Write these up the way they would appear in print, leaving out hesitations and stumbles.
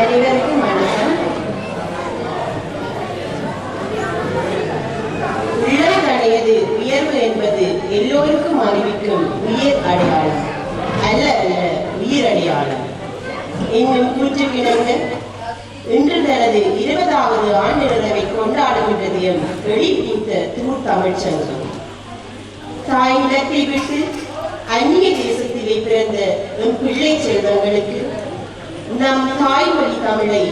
அனைவருக்கும் வணக்கம். உள்ளதடையது உயர்வு என்பது எல்லோருக்கும் அறிவிக்கும் உயிர் அடையாளம் அல்ல உயிர் அடையாளம் என்னும் கூற்றுக்கிணங்க இன்று தனது 20வது ஆண்டு நிறைவை கொண்டாடுகின்றது எம் வெளிப்பூத்த தூர் தமிழ்ச்சங்கம். தாய் நிலத்தை விட்டு அந்நிய தேசத்திலே பிறந்த எம் பிள்ளை செல்வங்களுக்கு நம் தாய்மொழி தமிழை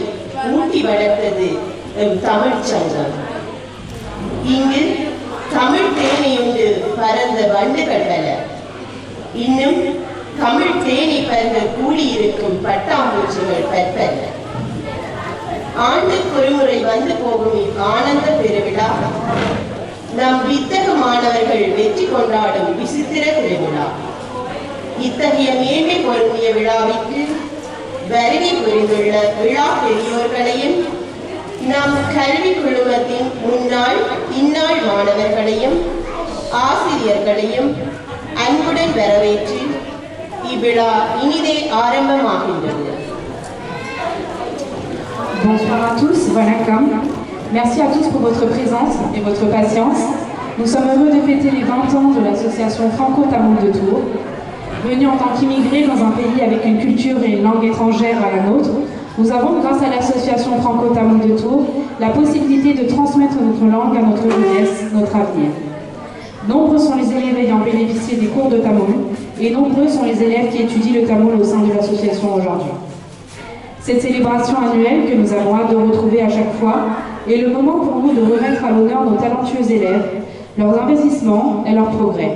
ஊட்டி வளர்த்தது எம் தமிழ்ச்சங்கம். இங்கு தமிழ் தேனையுண்டு பறந்த வண்டுகள் பல, இன்னும் தமிழ் தேனை பறந்த கூடியிருக்கும் பட்டாம்பூச்சிகள் பற்பல. ஆண்டுக்கு ஒருமுறை வந்து போகும் ஆனந்த பெருவிழா நம் வித்தக மாணவர்கள் வெற்றி கொண்டாடும் விசித்திர திருவிழா. இத்தகைய மேன்மை பொருந்திய விழாவிற்கு வருகை புரிந்துள்ள விழா பெரியோர்களையும் நம் கல்வி குழுமத்தின் முன்னாள் இந்நாள் மாணவர்களையும் ஆசிரியர்களையும் அன்புடன் வரவேற்று இவ்விழா இனிதே ஆரம்பமாகின்றது. Bonsoir à tous, vanakkam. Merci à tous pour votre présence et votre patience. Nous sommes heureux de fêter les 20 ans de l'association Franco-Tamoul de Tours. Venus en tant qu'immigrés dans un pays avec une culture et une langue étrangère à la nôtre, nous avons, grâce à l'association Franco-Tamoul de Tours, la possibilité de transmettre notre langue à notre jeunesse, notre avenir. Nombreux sont les élèves ayant bénéficié des cours de tamoul et nombreux sont les élèves qui étudient le tamoul au sein de l'association aujourd'hui. Cette célébration annuelle que nous avons hâte de retrouver à chaque fois est le moment pour nous de remettre à l'honneur nos talentueux élèves, leurs investissements et leurs progrès.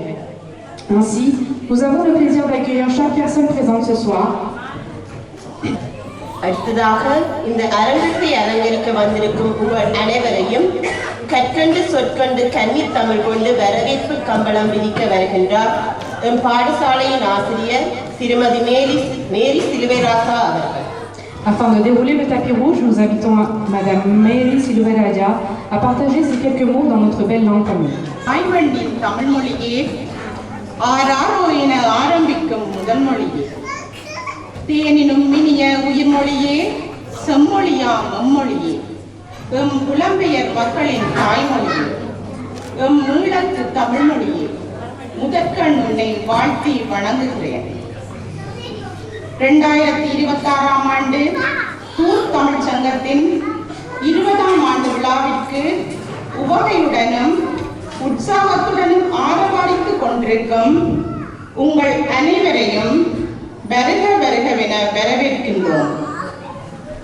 Ainsi, nous avons le plaisir d'accueillir chaque personne présente ce soir. அடுத்ததாக இந்த அரங்கத்தை அலங்கரிக்க வந்திருக்கும் உங்கள் அனைவரையும் கற்கண்டு சொற்கண்டு கன்னித் தமிழ் கொண்டு வரவேற்பு கம்பளம் விதிக்க வருகின்றார் எம் பாடசாலையின் ஆசிரியர் திருமதி மேரி சிலுவைராசா அவர்கள். Afin de dérouler le tapis rouge, nous invitons Madame Mary Silveraja à partager ces quelques mots dans notre belle langue tamoul. தாய்மண்ணின் Tamil மொழியே ஆராரோ என ஆரம்பிக்கும் முதல் மொழியே, தேனினும் இனிய உயிர்மொழியே, செம்மொழியா மம்மொழியே, எம் புலம்பெயர் மக்களின் தாய்மொழியே, எம் ஈழத்து தமிழ் மொழியே, முதற்கண் உன்னை வாழ்த்தி வணங்குகிறேன். 2026ஆம் ஆண்டு தூர் தமிழ் சங்கத்தின் 20ஆம் ஆண்டு விழாவிற்கு உவகையுடனும் உற்சாகத்துடனும் ஆரவாரித்துக் கொண்டிருக்கும் உங்கள் அனைவரையும் வருக வருகவென வரவேற்கின்றோம்.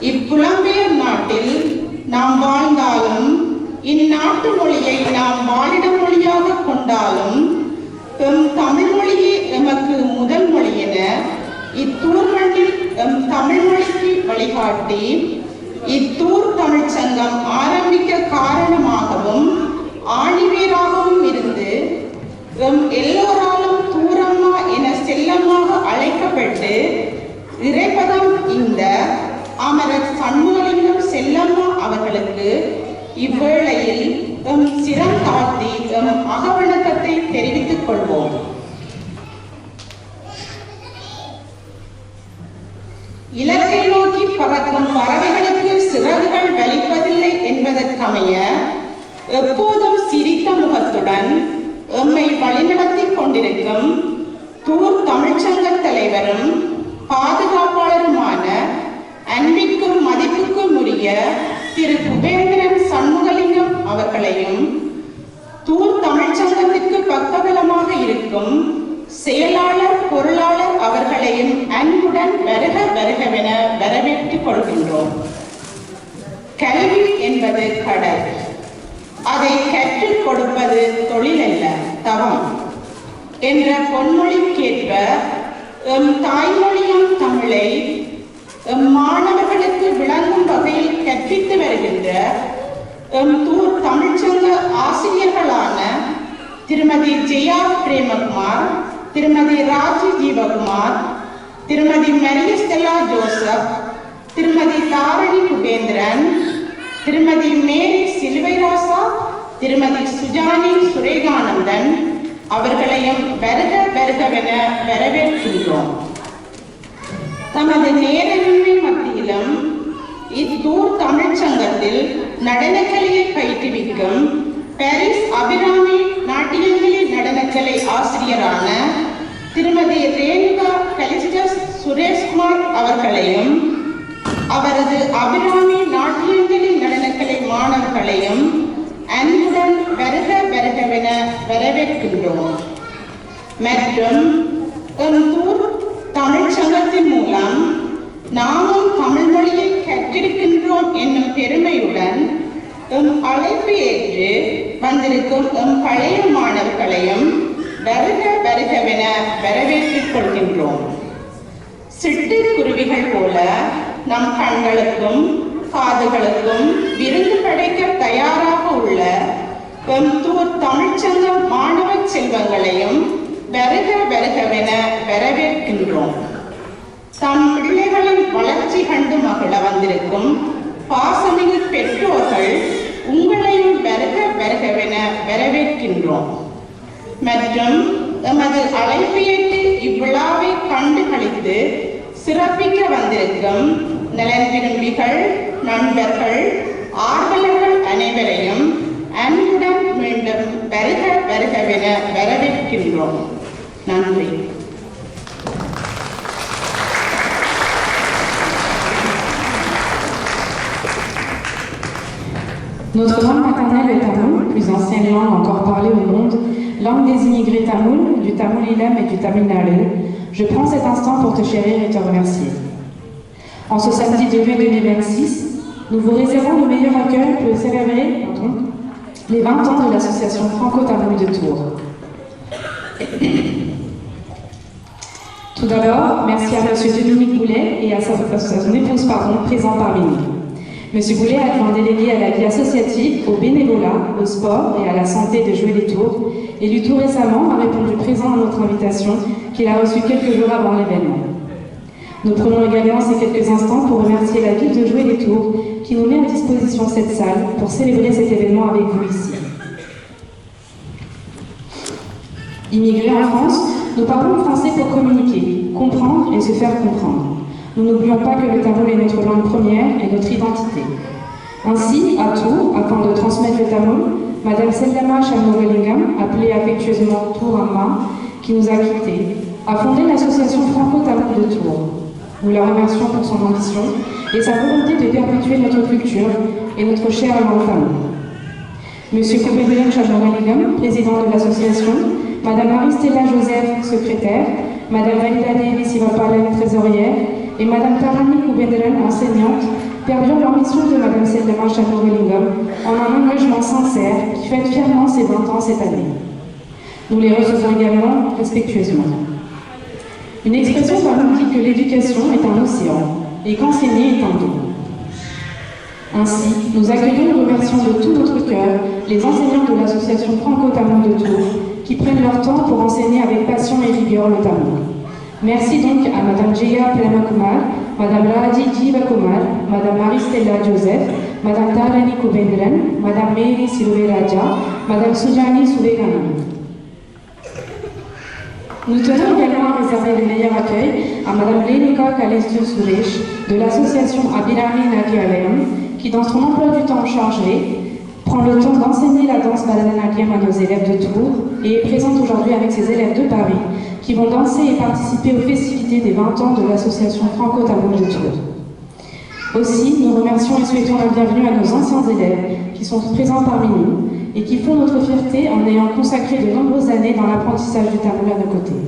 இப்புலம்பெயர் நாட்டில் நாம் வாழ்ந்தாலும் இந்நாட்டு மொழியை நாம் வாழிட மொழியாக கொண்டாலும் எம் தமிழ் மொழியே எமக்கு முதல் மொழி என இத்தூர் மண்ணில் எம் தமிழ் மொழிக்கு வழிகாட்டி இத்தூர் தமிழ் சங்கம் ஆரம்பிக்க காரணமாகவும் ஆணிவேராகவும் இருந்து எம் எல்லோராலும் தூரம்மா என செல்லமாக அழைக்கப்பட்டு இறைப்பதம் இந்த அமரர் சண்முகலிங்கம் செல்லம்மா அவர்களுக்கு இவ்வேளையில் எம் சிரம் தாழ்த்தி எம் அகவணக்கத்தை தெரிவித்துக் கொள்வோம். இலக்கை நோக்கி பறக்கும் பறவைகளுக்கு சிறகுகள் வலிப்பதில்லை என்பதற்கமைய எப்போதும் சிரித்த முகத்துடன் எம்மை வழிநடத்தி கொண்டிருக்கும் தூர் தமிழ்ச்சங்க தலைவரும் பாதுகாப்பாளருமான அன்பிற்கும் மதிப்புக்கும் உரிய திரு குபேந்திரன் சண்முகலிங்கம் அவர்களையும் தூர் தமிழ்ச்சங்கத்திற்கு பக்கபலமாக இருக்கும் செயலாளர் பொருளாளர் அவர்களையும் அன்புடன் வருக வருகவென வரவேற்றுக் கொள்கின்றோம். கல்வி என்பது கடல், அதை கற்றுக் கொடுப்பது தொழில் அல்ல தவம் என்ற பொன்மொழிக்கேற்ப எம் தாய்மொழியும் தமிழை எம் மாணவர்களுக்கு விளங்கும் வகையில் கற்பித்து வருகின்ற எம் தூர் தமிழ்ச்சங்க ஆசிரியர்களான திருமதி ஜெயா பிரேமகுமார், திருமதி ராஜி ஜீவகுமார், திருமதி மரியஸ்டெல்லா ஜோசப், திருமதி தாரணி குபேந்திரன், திருமதி மேரி சிலுவைராசா, திருமதி சுஜானி சுரேகானந்தன் அவர்களையும் வருக வருகவென வரவேற்கின்றோம். தமது நேரமின்மை மத்தியிலும் நிறுவனத்தில் நடனக்கலையை பயிற்றுவிக்கும் பாரிஸ் அபிராமி நாட்டியங்களில் நடனக்கலை ஆசிரியரான திருமதி ரேணுகா கலிஸ்டஸ் சுரேஷ்குமார் அவர்களையும் அவரது அபிராமி நாட்டியங்களில் நடனக்கலை மாணவர்களையும் அன்புடன் வருக வருகவென வரவேற்கின்றோம். மற்றும் தூர் தமிழ் சங்கத்தின் மூலம் நாமும் தமிழ் மொழியை கற்றிருக்கின்றோம் என்னும் பெருமையுடன் அழைப்பு ஏற்று வந்திருக்கும் பழைய மாணவர்களையும் வருக வருகவென வரவேற்றுக் கொள்கின்றோம். சிட்டுக்குருவிகள் போல நம் கண்களுக்கும் காதுகளுக்கும் விருந்து படைக்க தயாராக உள்ள தூர் தமிழ்ச்சங்கம் மாணவ செல்வங்களையும் வருக வருகவென வரவேற்கின்றோம். தம் பிள்ளைகளின் வளர்ச்சி கண்டு மகிழ வந்திருக்கும் பாசமிகு பெற்றோர்கள் உங்களையும் வருக வருகவென வரவேற்கின்றோம். மற்றும் எமது அழைப்பு ஏற்று இவ்விழாவை கண்டு களித்து சிறப்பிக்க வந்திருக்கும் நலன் விரும்பிகள், நண்பர்கள், ஆர்வலர்கள் அனைவரையும் அன்புடன் மீண்டும் வருக வருகவென வரவேற்கின்றோம். நன்றி. Notre langue maternelle est tamoul, plus ancienne langue encore parlée au monde, langue des immigrés tamoul, du tamoul ilam et du tamil nadu. Je prends cet instant pour te chérir et te remercier. En ce samedi 2 mai 2026, nous vous réservons le meilleur accueil pour célébrer les 20 ans de l'association franco-tamoul de Tours. Tout d'abord, merci à M. Dominique Boulet et à son épouse présents parmi nous. M. Boulet, adjoint délégué à la vie associative, au bénévolat, au sport et à la santé de Jouer les Tours, élu tout récemment, a répondu présent à notre invitation qu'il a reçue quelques jours avant l'événement. Nous prenons également ces quelques instants pour remercier la ville de Jouer les Tours qui nous met à disposition cette salle pour célébrer cet événement avec vous ici. Immigrés en France, nous parlons français pour communiquer, comprendre et se faire comprendre. Nous n'oublions pas que le tamoul est notre langue première et notre identité. Ainsi, à Tours, afin de transmettre le tamoul, Madame Seldama Shamnovelingam, appelée affectueusement Tour Amma, qui nous a quittés, a fondé l'association franco-tamoul de Tours. Nous la remercions pour son ambition et sa volonté de perpétuer notre culture et notre chère langue tamoul. Monsieur Koubedren Shamnovelingam, président de l'association, Madame Marie-Stella Joseph, secrétaire, Madame Validade Sivapalen, trésorière, et Madame Tarani Koubedren, enseignante, perdirent leur mission de Madame Seldama Shamnovelingam en un engagement sincère qui fête fièrement ses 20 ans cette année. Nous les recevons également respectueusement. Une expression par nous dit que l'éducation est un océan et qu'enseigner est un don. Ainsi, nous accueillons et remercions de tout notre cœur les enseignants de l'association franco-tamoul de Tours qui prennent leur temps pour enseigner avec passion et rigueur le tamoul. Merci donc à Madame Jeya Plamakumar, Madame Raji Jivakumar, Madame Marie-Stella Joseph, Madame Tarani Koubedren, Madame Mary Silve Raja, Madame Sujani Souvegani. Nous tenons également à réserver le meilleur accueil à Madame Lenika Kalestur Suresh de l'association Abirami Nakialem, qui dans son emploi du temps chargé, prend le temps d'enseigner la danse Bharatanatyam à nos élèves de Tours et est présente aujourd'hui avec ses élèves de Paris qui vont danser et participer aux festivités des 20 ans de l'association franco-tamoul de Tours. Aussi, nous remercions et souhaitons la bienvenue à nos anciens élèves qui sont présents parmi nous et qui font notre fierté en ayant consacré de nombreuses années dans l'apprentissage du tamoul à nos côtés.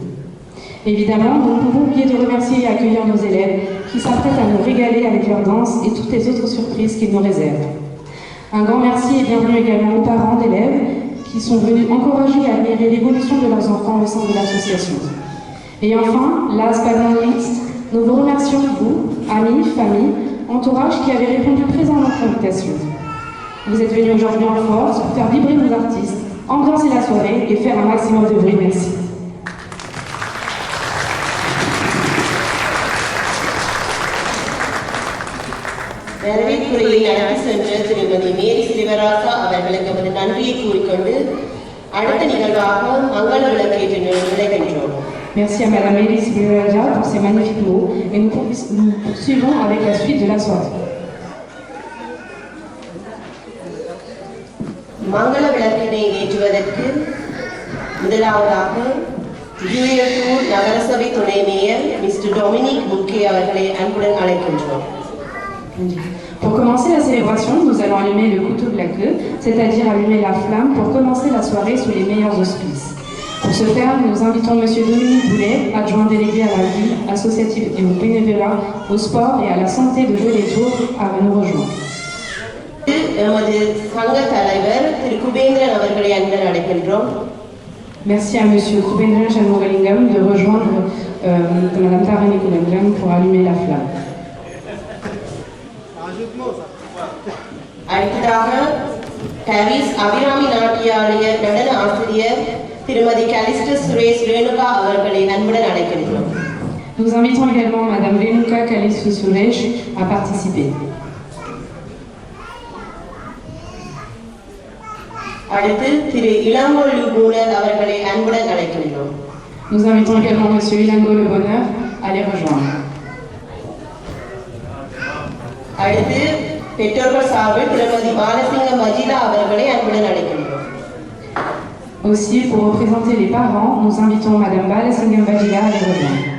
Évidemment, nous ne pouvons oublier de remercier et accueillir nos élèves qui s'apprêtent à nous régaler avec leur danse et toutes les autres surprises qu'ils nous réservent. Un grand merci et bienvenue également aux parents d'élèves qui sont venus encourager et admirer l'évolution de leurs enfants au sein de l'association. Et enfin, last but not least, nous vous remercions, vous, amis, famille, entourage qui avez répondu présent à notre invitation. Vous êtes venus aujourd'hui en force pour faire vibrer nos artistes, ambiancer la soirée et faire un maximum de bruit. Merci. வரவேற்புரையை நடத்தி சென்ற திருமதி மேரி சிவராசா அவர்களுக்கு ஒரு நன்றியை கூறிக்கொண்டு அடுத்த நிகழ்வாக மங்கள விளக்கேற்று நடைபெற்றோம். Merci à Madame Elise Biraja pour ces magnifiques mots et nous poursuivons avec la suite de la soirée. மங்கள விளக்கினை ஏற்றுவதற்கு முதலாவதாக யூஎஃப்யூர் நகரசபை துணை மேயர் மிஸ்டர் டொமினிக் முக்கே அவர்களை அன்புடன் அழைக்கின்றோம். Pour commencer la célébration, nous allons allumer le couteau de la queue, c'est-à-dire allumer la flamme pour commencer la soirée sous les meilleurs auspices. Pour ce faire, nous invitons M. Dominique Boulet, adjoint délégué à la vie associative et au bénévolat, au sport et à la santé de jouer les tours à nous rejoindre. எமது சங்க தலைவர் திரு குபேந்திரன் அவர்களை அன்புடன் அழைக்கின்றோம். Merci à M. Kubendran Shanmugalingam de rejoindre Mme Tarini Kubendran pour allumer la flamme. அடுத்ததாக Paris Abirami நாட்டியாலய நடன ஆசிரியர் திருமதி கலிஸ்டர் சுரேஷ் ரேணுகா அவர்களை அன்புடன் அழைக்கின்றோம். Nous invitons également Mme Renuka Kalisu Suresh à participer. அடுத்து திரு இளங்கொள்ளு பூனர் அவர்களை அன்புடன் அழைக்கின்றோம். Nous invitons également M. Ilango Le Bonheur à les rejoindre. அடுத்து பெற்றோர்கள் சார்பில் திருமதி பாலசிங்க மஜிலா அவர்களை அன்புடன் அழைக்கின்றோம். Aussi, pour représenter les parents, nous invitons Mme Balasingam Vajila à les rejoindre.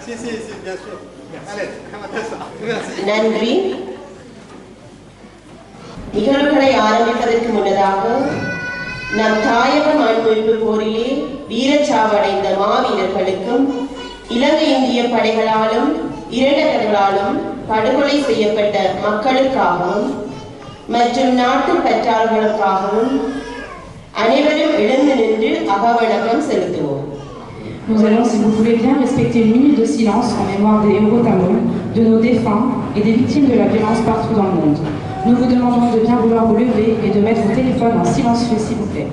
Si, bien sûr. Allez, merci. நன்றி. நிகழ்வுகளை ஆரம்பிப்பதற்கு முன்னதாக நம் தாயக மண்மீட்பு போரிலே வீரச்சாவடைந்த மாவீரர்களுக்கும் இலங்கை இந்திய படைகளாலும் இரண்டகர்களாலும் படுகொலை செய்யப்பட்ட மக்களுக்காகவும் மற்றும் நாட்டு பற்றாளர்களுக்காகவும் அனைவரும் எழுந்து நின்று அகவணக்கம் செலுத்துவோம். Nous allons, si vous voulez bien, respecter une minute de silence en mémoire des héros tamouls, de nos défunts et des victimes de la violence partout dans le monde. Nous vous demandons de bien vouloir vous lever et de mettre vos téléphones en silencieux, s'il vous plaît.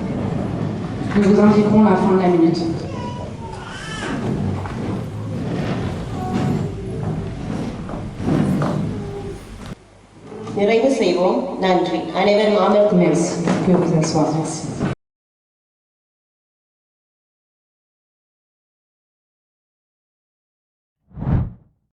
Nous vous indiquerons la fin de la minute. நிறைவு செய்வோம். நன்றி. அனைவரும் அமர்ந்து Merci. Vous pouvez vous asseoir. Merci.